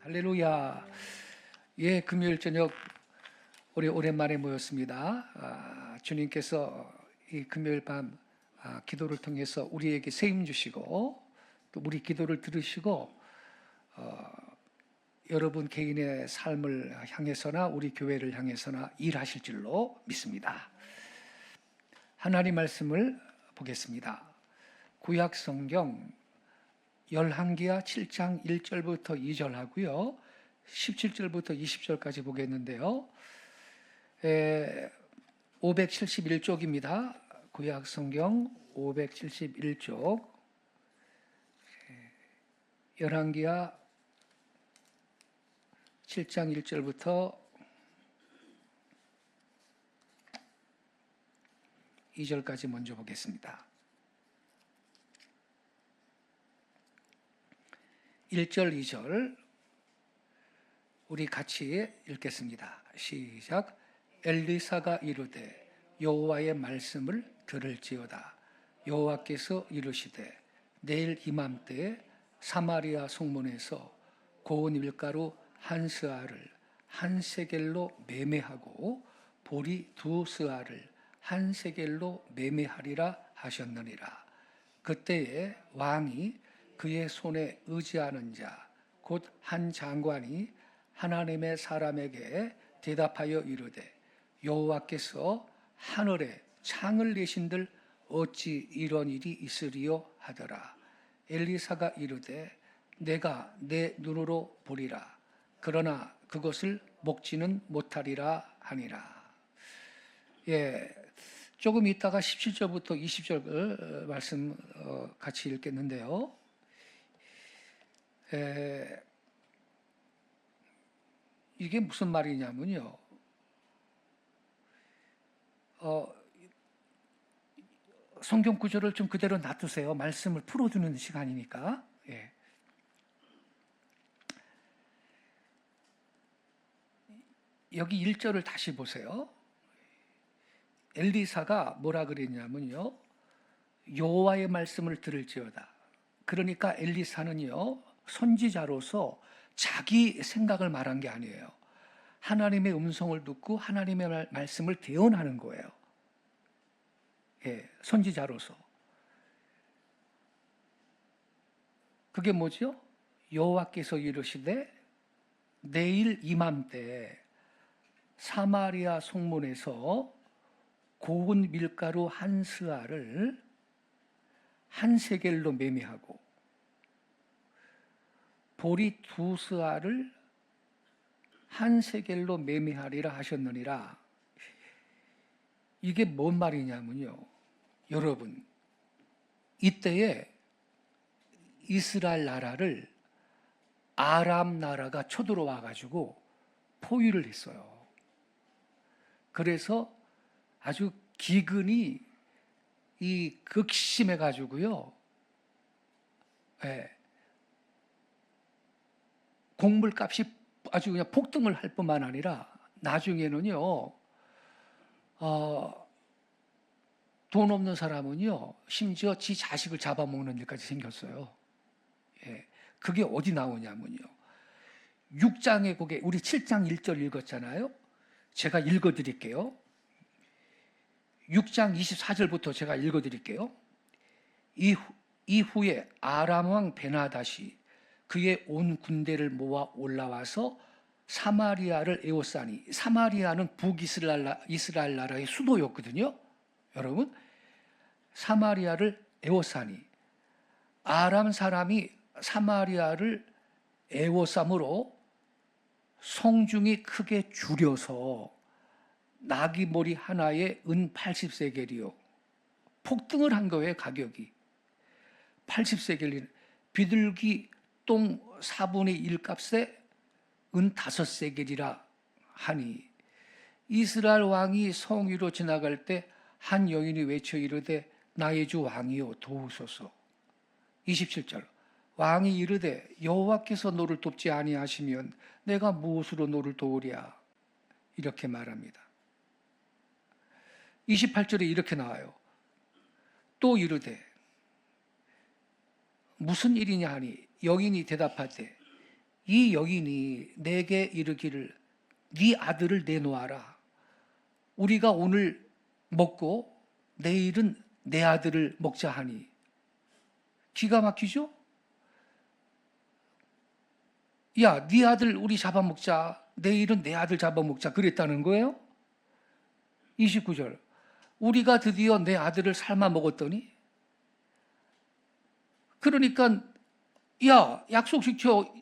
할렐루야. 예, 금요일 저녁 우리 오랜만에 모였습니다. 주님께서 이 금요일 밤 기도를 통해서 우리에게 세임 주시고 또 우리 기도를 들으시고 여러분 개인의 삶을 향해서나 우리 교회를 향해서나 일하실 줄로 믿습니다. 하나님 말씀을 보겠습니다. 구약 성경 열왕기하 7장 1절부터 2절 하고요. 17절부터 20절까지 보겠는데요. 571쪽입니다. 구약 성경 571쪽. 열왕기하 7장 1절부터 2절까지 먼저 보겠습니다. 1절, 2절 우리 같이 읽겠습니다. 시작. 엘리사가 이르되 여호와의 말씀을 들을지어다. 여호와께서 이르시되 내일 이맘때 사마리아 성문에서 고운 밀가루 한 스아를 한 세겔로 매매하고 보리 두 스아를 한 세겔로 매매하리라 하셨느니라. 그때에 왕이 그의 손에 의지하는 자 곧 한 장관이 하나님의 사람에게 대답하여 이르되 여호와께서 하늘에 창을 내신들 어찌 이런 일이 있으리요 하더라. 엘리사가 이르되 내가 내 눈으로 보리라. 그러나 그것을 먹지는 못하리라 하니라. 예, 조금 있다가 17절부터 20절 말씀 같이 읽겠는데요. 이게 무슨 말이냐면요. 성경 구절을 좀 그대로 놔두세요. 말씀을 풀어주는 시간이니까. 예. 여기 1절을 다시 보세요. 엘리사가 뭐라 그랬냐면요. 여호와의 말씀을 들을지어다. 그러니까 엘리사는요. 선지자로서 자기 생각을 말한 게 아니에요. 하나님의 음성을 듣고 하나님의 말씀을 대언하는 거예요. 예, 선지자로서. 그게 뭐죠? 여호와께서 이르시되 내일 이맘때 사마리아 성문에서 고운 밀가루 한 스아를 한 세겔로 매매하고 보리 두 스아를 한 세겔로 매매하리라 하셨느니라. 이게 뭔 말이냐면요. 여러분, 이때에 이스라엘 나라를 아람 나라가 쳐들어와 가지고 포위를 했어요. 그래서 아주 기근이 극심해 가지고요. 예. 곡물값이 아주 그냥 폭등을 할 뿐만 아니라 나중에는요, 돈 없는 사람은요, 심지어 지 자식을 잡아먹는 일까지 생겼어요. 예, 그게 어디 나오냐면요. 6장에 거기에 우리 7장 1절 읽었잖아요. 제가 읽어드릴게요. 6장 24절부터 제가 읽어드릴게요. 이후에 아람 왕 베나다시 그의 온 군대를 모아 올라와서 사마리아를 에워싸니, 사마리아는 북이스라엘 나라의 수도였거든요. 여러분, 사마리아를 에워싸니 아람 사람이 사마리아를 에워싸므로 성중이 크게 줄여서 나귀머리 하나에 은 80세겔이요. 폭등을 한 거예요. 가격이 80세겔이. 비둘기 똥 4분의 1 값에 은 5세겔이라 하니 이스라엘 왕이 성 위로 지나갈 때 한 여인이 외쳐 이르되 나의 주 왕이여 도우소서. 27절 왕이 이르되 여호와께서 너를 돕지 아니하시면 내가 무엇으로 너를 도우랴. 이렇게 말합니다. 28절에 이렇게 나와요. 또 이르되 무슨 일이냐 하니 여인이 대답하되 이 여인이 내게 이르기를 네 아들을 내놓아라. 우리가 오늘 먹고 내일은 내 아들을 먹자 하니. 기가 막히죠? 야, 네 아들 우리 잡아먹자. 내일은 내 아들 잡아먹자. 그랬다는 거예요. 29절. 우리가 드디어 내 아들을 삶아 먹었더니, 그러니까 야, 약속시켜.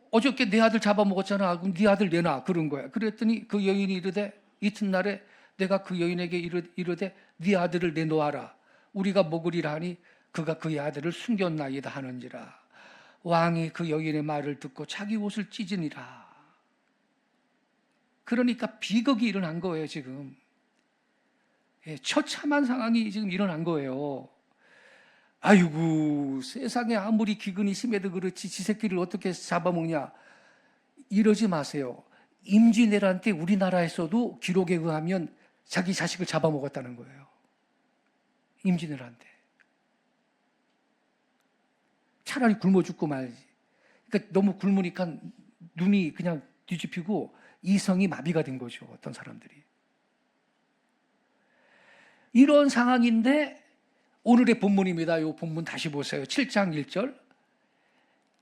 어저께 내 아들 잡아먹었잖아. 그럼 네 아들 내놔. 그런 거야. 그랬더니 그 여인이 이르되, 이튿날에 내가 그 여인에게 이르되 네 아들을 내놓아라. 우리가 먹으리라 하니 그가 그의 아들을 숨겼나이다 하는지라. 왕이 그 여인의 말을 듣고 자기 옷을 찢으니라. 그러니까 비극이 일어난 거예요, 지금. 처참한 상황이 지금 일어난 거예요. 아이고, 세상에 아무리 기근이 심해도 그렇지 지 새끼를 어떻게 잡아먹냐. 이러지 마세요. 임진왜란 때 우리나라에서도 기록에 의하면 자기 자식을 잡아먹었다는 거예요. 임진왜란 때. 차라리 굶어 죽고 말지. 그러니까 너무 굶으니까 눈이 그냥 뒤집히고 이성이 마비가 된 거죠, 어떤 사람들이. 이런 상황인데 오늘의 본문입니다. 이 본문 다시 보세요. 7장 1절.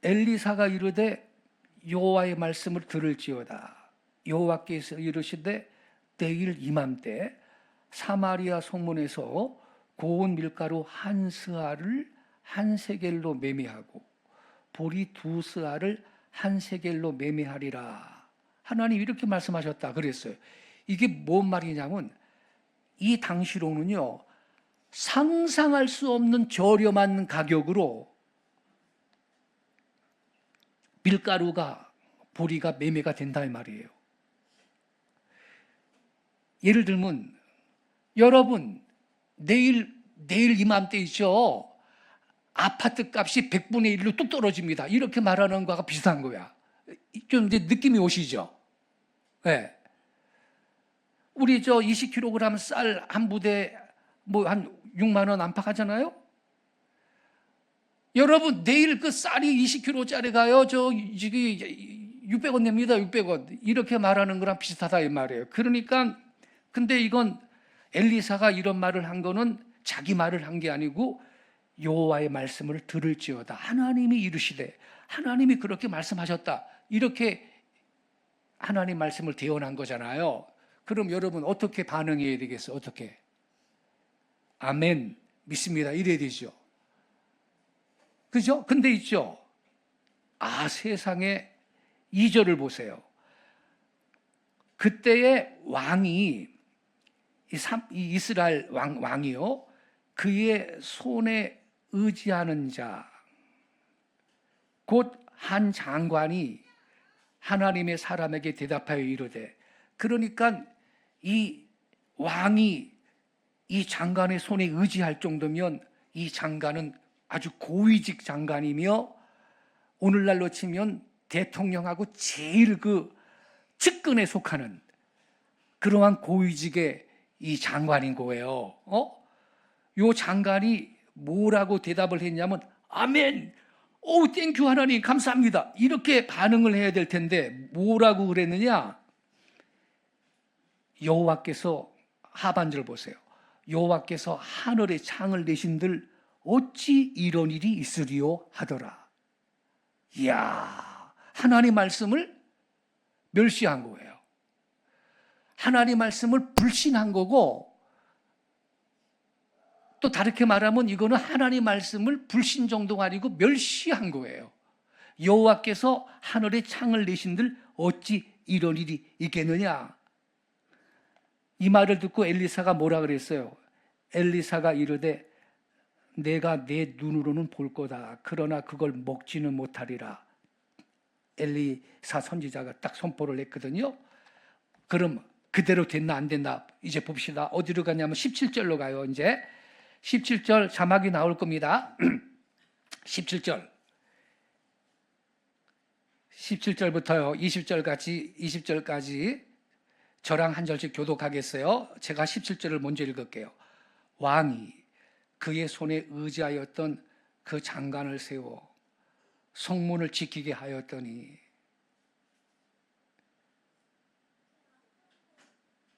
엘리사가 이르되 여호와의 말씀을 들을지어다. 여호와께서 이르시되 내일 이맘때 사마리아 성문에서 고운 밀가루 한 스아를 한 세겔로 매매하고 보리 두 스아를 한 세겔로 매매하리라. 하나님 이렇게 말씀하셨다 그랬어요. 이게 뭔 말이냐면 이 당시로는요, 상상할 수 없는 저렴한 가격으로 밀가루가, 보리가 매매가 된다 이 말이에요. 예를 들면 여러분 내일 이맘때 있죠. 아파트 값이 100분의 1로 뚝 떨어집니다. 이렇게 말하는 거와 비슷한 거야. 좀 이제 느낌이 오시죠? 네. 우리 20kg 쌀 한 부대 뭐 한 6만 원 안팎 하잖아요? 여러분 내일 그 쌀이 20kg짜리가요 지금 600원 냅니다. 600원. 이렇게 말하는 거랑 비슷하다 이 말이에요. 그러니까 근데 이건 엘리사가 이런 말을 한 거는 자기 말을 한 게 아니고 여호와의 말씀을 들을지어다. 하나님이 이르시되 하나님이 그렇게 말씀하셨다. 이렇게 하나님 말씀을 대언한 거잖아요. 그럼 여러분 어떻게 반응해야 되겠어요? 어떻게? 아멘, 믿습니다. 이래야 되죠. 그죠? 근데 있죠. 세상에 2절을 보세요. 그때의 왕이 이 이스라엘 왕이요, 그의 손에 의지하는 자, 곧 한 장관이 하나님의 사람에게 대답하여 이르되, 그러니까 이 왕이 이 장관의 손에 의지할 정도면 이 장관은 아주 고위직 장관이며 오늘날로 치면 대통령하고 제일 그 측근에 속하는 그러한 고위직의 이 장관인 거예요. 요 장관이 뭐라고 대답을 했냐면 아멘, 오 땡큐 하나님 감사합니다, 이렇게 반응을 해야 될 텐데 뭐라고 그랬느냐? 여호와께서, 하반절 보세요. 여호와께서 하늘의 창을 내신들 어찌 이런 일이 있으리요 하더라. 이야, 하나님 말씀을 멸시한 거예요. 하나님 말씀을 불신한 거고, 또 다르게 말하면 이거는 하나님 말씀을 불신 정도가 아니고 멸시한 거예요. 여호와께서 하늘의 창을 내신들 어찌 이런 일이 있겠느냐. 이 말을 듣고 엘리사가 뭐라 그랬어요? 엘리사가 이르되 내가 내 눈으로는 볼 거다. 그러나 그걸 먹지는 못하리라. 엘리사 선지자가 딱 선포를 했거든요. 그럼 그대로 됐나 안 됐나 이제 봅시다. 어디로 가냐면 17절로 가요. 이제 17절 자막이 나올 겁니다. 17절부터요 20절까지 저랑 한 절씩 교독하겠어요. 제가 17절을 먼저 읽을게요. 왕이 그의 손에 의지하였던 그 장관을 세워 성문을 지키게 하였더니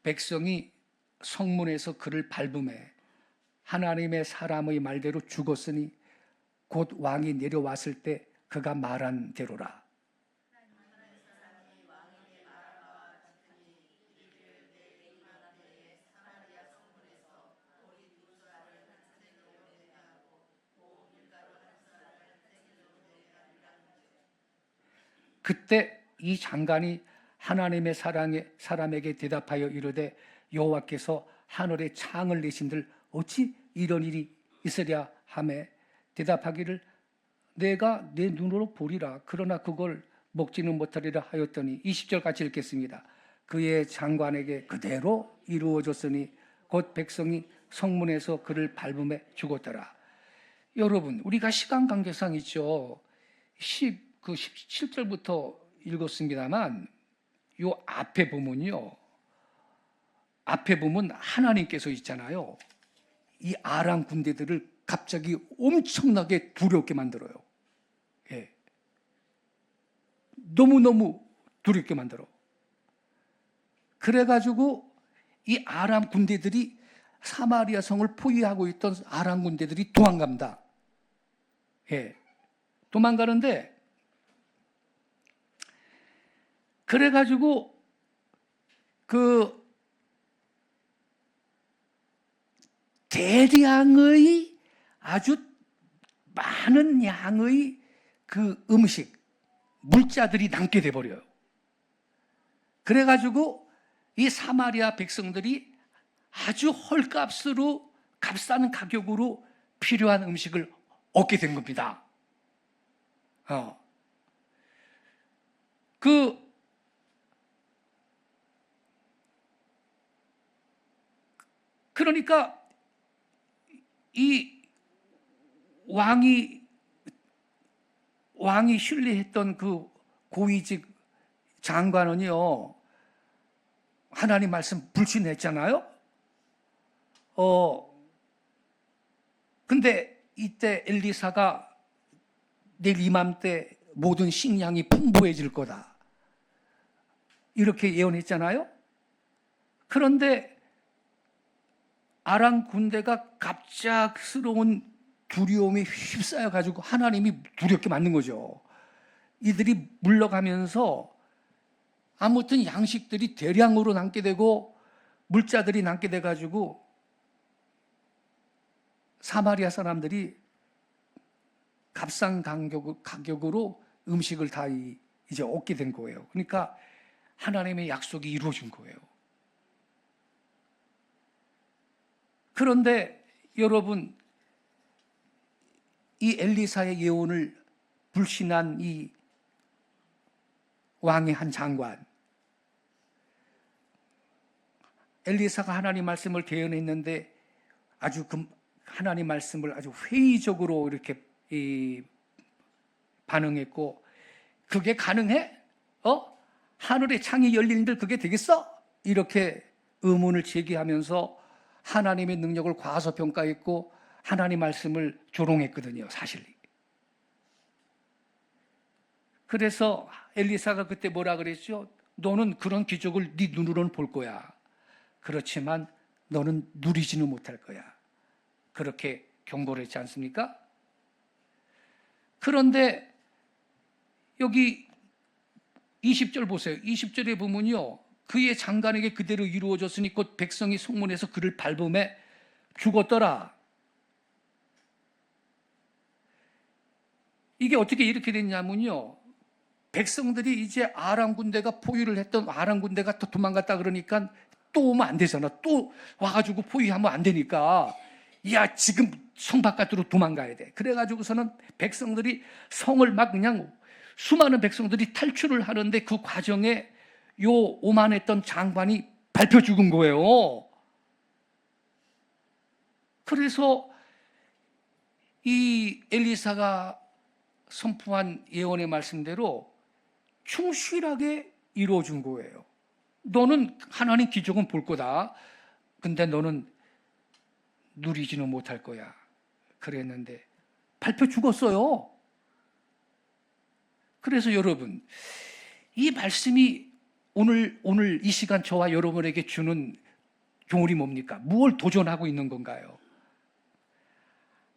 백성이 성문에서 그를 밟음에 하나님의 사람의 말대로 죽었으니 곧 왕이 내려왔을 때 그가 말한 대로라. 그때 이 장관이 하나님의 사람에게 대답하여 이르되 여호와께서 하늘에 창을 내신들 어찌 이런 일이 있으랴 하매 대답하기를 내가 내 눈으로 보리라 그러나 그걸 먹지는 못하리라 하였더니 20절 같이 읽겠습니다. 그의 장관에게 그대로 이루어졌으니 곧 백성이 성문에서 그를 밟음에 죽었더라. 여러분, 우리가 시간 관계상 있죠. 17절부터 읽었습니다만 요 앞에 보면요. 앞에 보면 하나님께서 있잖아요. 이 아람 군대들을 갑자기 엄청나게 두렵게 만들어요. 예. 너무너무 두렵게 만들어. 그래가지고 이 아람 군대들이 사마리아 성을 포위하고 있던 아람 군대들이 도망갑니다. 예. 도망가는데 그래가지고 그 대량의 아주 많은 양의 그 음식, 물자들이 남게 돼버려요. 그래가지고 이 사마리아 백성들이 아주 헐값으로 값싼 가격으로 필요한 음식을 얻게 된 겁니다. 그러니까 이 왕이 신뢰했던 그 고위직 장관은요, 하나님 말씀 불신했잖아요. 근데 이때 엘리사가 내일 이맘때 모든 식량이 풍부해질 거다. 이렇게 예언했잖아요. 그런데 아람 군대가 갑작스러운 두려움에 휩싸여 가지고 하나님이 두렵게 만든 거죠. 이들이 물러가면서 아무튼 양식들이 대량으로 남게 되고 물자들이 남게 돼 가지고 사마리아 사람들이 값싼 가격으로 음식을 다 이제 얻게 된 거예요. 그러니까 하나님의 약속이 이루어진 거예요. 그런데 여러분, 이 엘리사의 예언을 불신한 이 왕의 한 장관, 엘리사가 하나님 말씀을 대언했는데 아주 하나님 말씀을 아주 회의적으로 이렇게 반응했고, 그게 가능해? 하늘의 창이 열리는데 그게 되겠어? 이렇게 의문을 제기하면서 하나님의 능력을 과소평가했고 하나님 말씀을 조롱했거든요, 사실. 그래서 엘리사가 그때 뭐라 그랬죠? 너는 그런 기적을 네 눈으로는 볼 거야. 그렇지만 너는 누리지는 못할 거야. 그렇게 경고를 했지 않습니까? 그런데 여기 20절 보세요. 20절에 보면요, 그의 장관에게 그대로 이루어졌으니 곧 백성이 성문에서 그를 밟음에 죽었더라. 이게 어떻게 이렇게 됐냐면요, 백성들이 이제 아람 군대가 포위를 했던 아람 군대가 또 도망갔다 그러니까 또 오면 안 되잖아. 또 와가지고 포위하면 안 되니까 야, 지금 성 바깥으로 도망가야 돼. 그래가지고서는 백성들이 성을 막 그냥 수많은 백성들이 탈출을 하는데 그 과정에 요 오만했던 장관이 밟혀 죽은 거예요. 그래서 이 엘리사가 선포한 예언의 말씀대로 충실하게 이루어진 거예요. 너는 하나님 기적은 볼 거다. 근데 너는 누리지는 못할 거야. 그랬는데 밟혀 죽었어요. 그래서 여러분, 이 말씀이 오늘 이 시간 저와 여러분에게 주는 교훈이 뭡니까? 무엇을 도전하고 있는 건가요?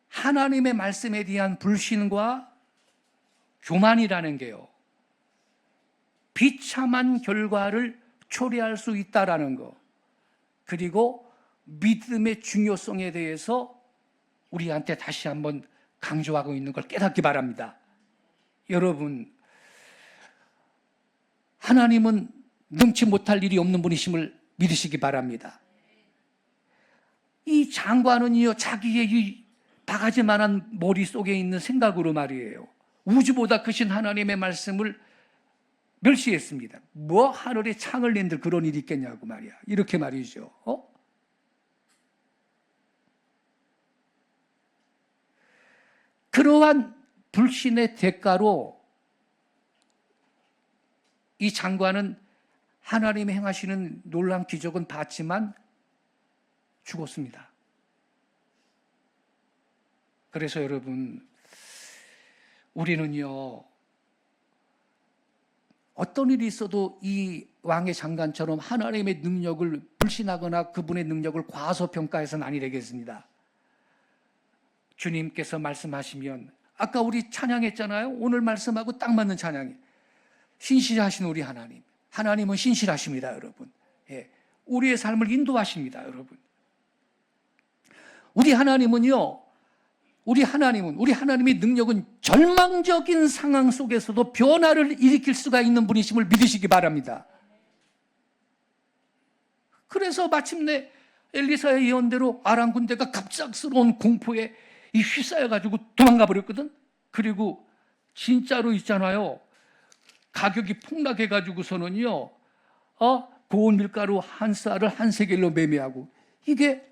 하나님의 말씀에 대한 불신과 교만이라는 게요, 비참한 결과를 초래할 수 있다라는 거, 그리고 믿음의 중요성에 대해서 우리한테 다시 한번 강조하고 있는 걸 깨닫기 바랍니다. 여러분, 하나님은 능치 못할 일이 없는 분이심을 믿으시기 바랍니다. 이 장관은요, 자기의 이 바가지만한 머릿속에 있는 생각으로 말이에요, 우주보다 크신 하나님의 말씀을 멸시했습니다. 뭐 하늘에 창을 낸들 그런 일이 있겠냐고 말이야. 이렇게 말이죠. 그러한 불신의 대가로 이 장관은 하나님이 행하시는 놀라운 기적은 봤지만 죽었습니다. 그래서 여러분, 우리는요, 어떤 일이 있어도 이 왕의 장관처럼 하나님의 능력을 불신하거나 그분의 능력을 과소평가해서는 아니 되겠습니다. 주님께서 말씀하시면, 아까 우리 찬양했잖아요. 오늘 말씀하고 딱 맞는 찬양이, 신실하신 우리 하나님. 하나님은 신실하십니다, 여러분. 예, 우리의 삶을 인도하십니다, 여러분. 우리 하나님은요, 우리 하나님의 능력은 절망적인 상황 속에서도 변화를 일으킬 수가 있는 분이심을 믿으시기 바랍니다. 그래서 마침내 엘리사의 예언대로 아람 군대가 갑작스러운 공포에 휩싸여가지고 도망가 버렸거든. 그리고 진짜로 있잖아요, 가격이 폭락해가지고서는요, 고운 밀가루 한 쌀을 한 세겔로 매매하고, 이게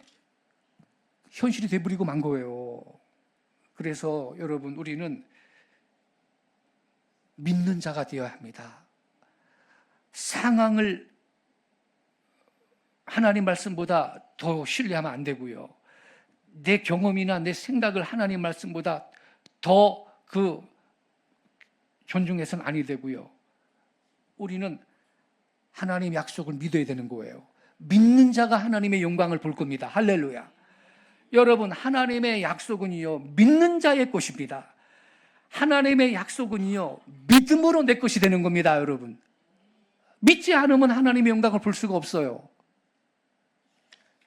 현실이 돼버리고 만 거예요. 그래서 여러분, 우리는 믿는 자가 되어야 합니다. 상황을 하나님 말씀보다 더 신뢰하면 안 되고요, 내 경험이나 내 생각을 하나님 말씀보다 더 존중해서는 아니 되고요, 우리는 하나님 약속을 믿어야 되는 거예요. 믿는 자가 하나님의 영광을 볼 겁니다. 할렐루야. 여러분, 하나님의 약속은요, 믿는 자의 것입니다. 하나님의 약속은요, 믿음으로 내 것이 되는 겁니다, 여러분. 믿지 않으면 하나님의 영광을 볼 수가 없어요.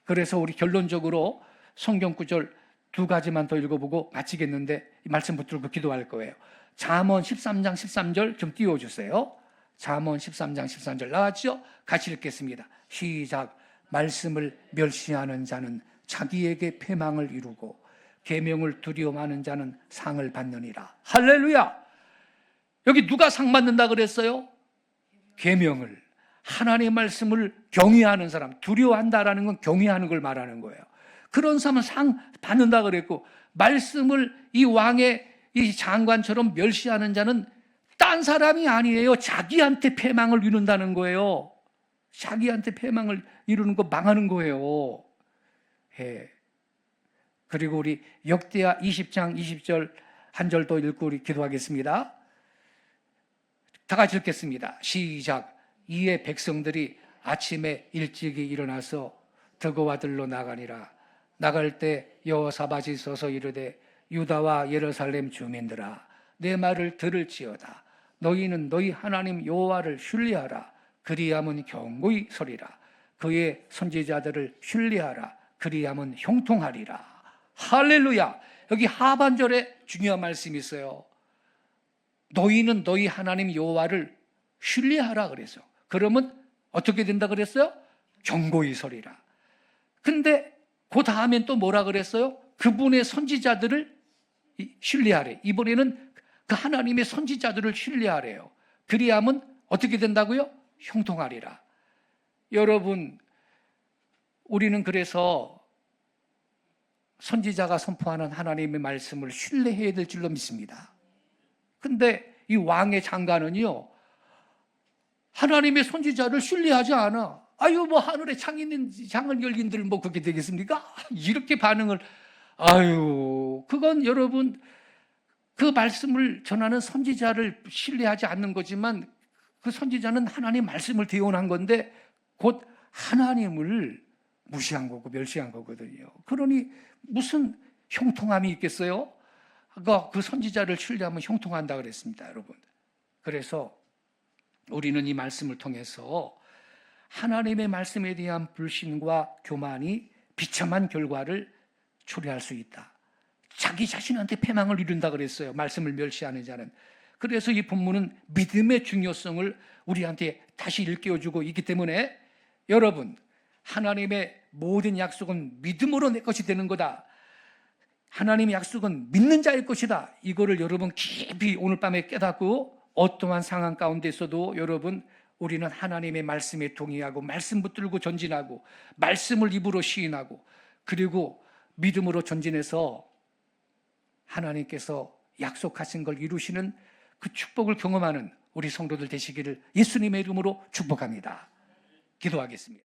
그래서 우리 결론적으로 성경 구절 두 가지만 더 읽어보고 마치겠는데, 이 말씀 붙들고 기도할 거예요. 잠언 13장 13절 좀 띄워주세요. 잠언 13장 13절 나왔죠? 같이 읽겠습니다. 시작. 말씀을 멸시하는 자는 자기에게 패망을 이루고 계명을 두려워하는 자는 상을 받느니라. 할렐루야. 여기 누가 상 받는다 그랬어요? 계명을, 하나님의 말씀을 경외하는 사람, 두려워한다라는 건 경외하는 걸 말하는 거예요. 그런 사람은 상 받는다 그랬고, 말씀을 이 왕의 이 장관처럼 멸시하는 자는 딴 사람이 아니에요. 자기한테 패망을 이룬다는 거예요. 자기한테 패망을 이루는 거 망하는 거예요. 예. 그리고 우리 역대하 20장 20절 한 절 더 읽고 우리 기도하겠습니다. 다 같이 읽겠습니다. 시작. 이에 백성들이 아침에 일찍이 일어나서 드고와 들로 나가니라. 나갈 때 여호사밧이 서서 이르되 유다와 예루살렘 주민들아, 내 말을 들을지어다. 너희는 너희 하나님 여호와를 신뢰하라. 그리하면 경고히 서리라. 그의 선지자들을 신뢰하라. 그리하면 형통하리라. 할렐루야. 여기 하반절에 중요한 말씀이 있어요. 너희는 너희 하나님 여호와를 신뢰하라 그래서, 그러면 어떻게 된다 그랬어요? 경고히 서리라. 근데 그 다음엔 또 뭐라 그랬어요? 그분의 선지자들을 신뢰하래. 이번에는 그 하나님의 선지자들을 신뢰하래요. 그리하면 어떻게 된다고요? 형통하리라. 여러분, 우리는 그래서 선지자가 선포하는 하나님의 말씀을 신뢰해야 될 줄로 믿습니다. 근데 이 왕의 장관은요, 하나님의 선지자를 신뢰하지 않아. 아유, 뭐 하늘에 창을 열긴들 뭐 그렇게 되겠습니까? 이렇게 반응을, 그건 여러분, 그 말씀을 전하는 선지자를 신뢰하지 않는 거지만 그 선지자는 하나님 말씀을 대언한 건데 곧 하나님을 무시한 거고 멸시한 거거든요. 그러니 무슨 형통함이 있겠어요? 그 선지자를 신뢰하면 형통한다 그랬습니다, 여러분. 그래서 우리는 이 말씀을 통해서 하나님의 말씀에 대한 불신과 교만이 비참한 결과를 초래할 수 있다. 자기 자신한테 패망을 이룬다 그랬어요, 말씀을 멸시하는 자는. 그래서 이 본문은 믿음의 중요성을 우리한테 다시 일깨워주고 있기 때문에 여러분, 하나님의 모든 약속은 믿음으로 내 것이 되는 거다. 하나님의 약속은 믿는 자의 것이다. 이거를 여러분 깊이 오늘 밤에 깨닫고 어떠한 상황 가운데서도 여러분, 우리는 하나님의 말씀에 동의하고 말씀 붙들고 전진하고 말씀을 입으로 시인하고 그리고 믿음으로 전진해서 하나님께서 약속하신 걸 이루시는 그 축복을 경험하는 우리 성도들 되시기를 예수님의 이름으로 축복합니다. 기도하겠습니다.